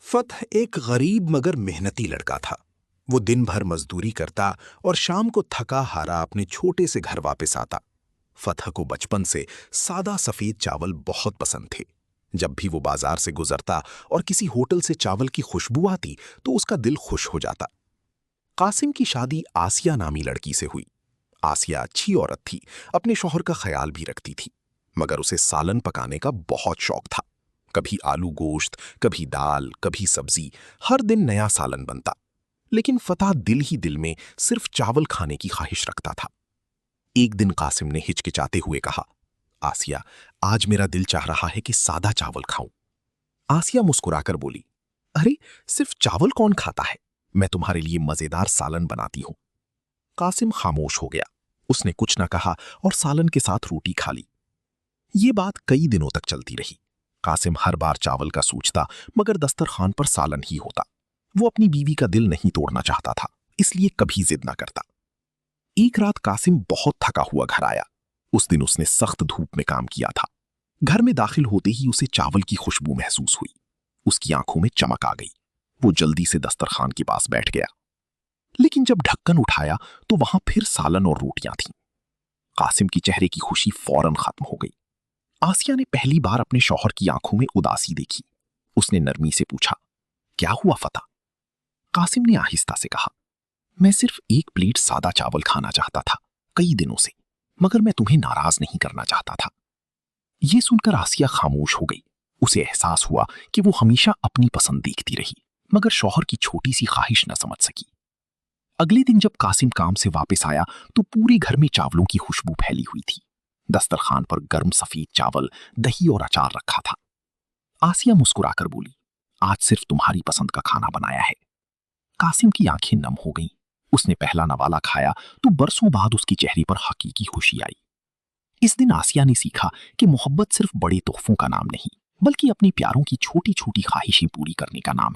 फतह एक गरीब मगर मेहनती लड़का था। वो दिन भर मजदूरी करता और शाम को थका हारा अपने छोटे से घर वापस आता। फतह को बचपन से सादा सफेद चावल बहुत पसंद थे। जब भी वो बाजार से गुजरता और किसी होटल से चावल की खुशबू आती तो उसका दिल खुश हो जाता। कासिम की शादी आसिया नामी लड़की से हुई। आसिया अच्छी औरत थी, अपने शौहर का ख्याल भी रखती थी, मगर उसे सालन पकाने का बहुत शौक था। कभी आलू गोश्त, कभी दाल, कभी सब्जी, हर दिन नया सालन बनता। लेकिन फतह दिल ही दिल में सिर्फ चावल खाने की ख्वाहिश रखता था। एक दिन कासिम ने हिचकिचाते हुए कहा, आसिया, आज मेरा दिल चाह रहा है कि सादा चावल खाऊं। आसिया मुस्कुराकर बोली, अरे, सिर्फ चावल कौन खाता है? मैं तुम्हारे लिए मजेदार सालन बनाती हूं। कासिम खामोश हो गया। उसने कुछ न कहा और सालन के साथ रोटी खा ली। ये बात कई दिनों तक चलती रही। कासिम हर बार चावल का सूझता, मगर दस्तरखान पर सालन ही होता। वो अपनी बीवी का दिल नहीं तोड़ना चाहता था, इसलिए कभी जिद ना करता। एक रात कासिम बहुत थका हुआ घर आया। उस दिन उसने सख्त धूप में काम किया था। घर में दाखिल होते ही उसे चावल की खुशबू महसूस हुई। उसकी आंखों में चमक आ गई। वो जल्दी से दस्तरखान के पास बैठ गया। लेकिन जब ढक्कन उठाया तो वहां फिर सालन और रोटियां थीं। कासिम की चेहरे की खुशी फौरन खत्म हो गई। आसिया ने पहली बार अपने शौहर की आंखों में उदासी देखी। उसने नरमी से पूछा, क्या हुआ फतह? कासिम ने आहिस्ता से कहा, मैं सिर्फ एक प्लेट सादा चावल खाना चाहता था कई दिनों से, मगर मैं तुम्हें नाराज नहीं करना चाहता था। यह सुनकर आसिया खामोश हो गई। उसे एहसास हुआ कि वो हमेशा अपनी पसंद देखती रही, मगर शौहर की छोटी सी ख्वाहिश न समझ सकी। अगले दिन जब कासिम काम से वापस आया तो पूरे घर में चावलों की खुशबू फैली हुई थी। दस्तरखान पर गर्म सफेद चावल, दही और अचार रखा था। आसिया मुस्कुराकर बोली, आज सिर्फ तुम्हारी पसंद का खाना बनाया है। कासिम की आंखें नम हो गईं। उसने पहला नवाला खाया तो बरसों बाद उसके चेहरे पर हकीकी खुशी आई। इस दिन आसिया ने सीखा कि मोहब्बत सिर्फ बड़े तोहफों का नाम नहीं, बल्कि अपने प्यारों की छोटी छोटी ख्वाहिशें पूरी करने का नाम है।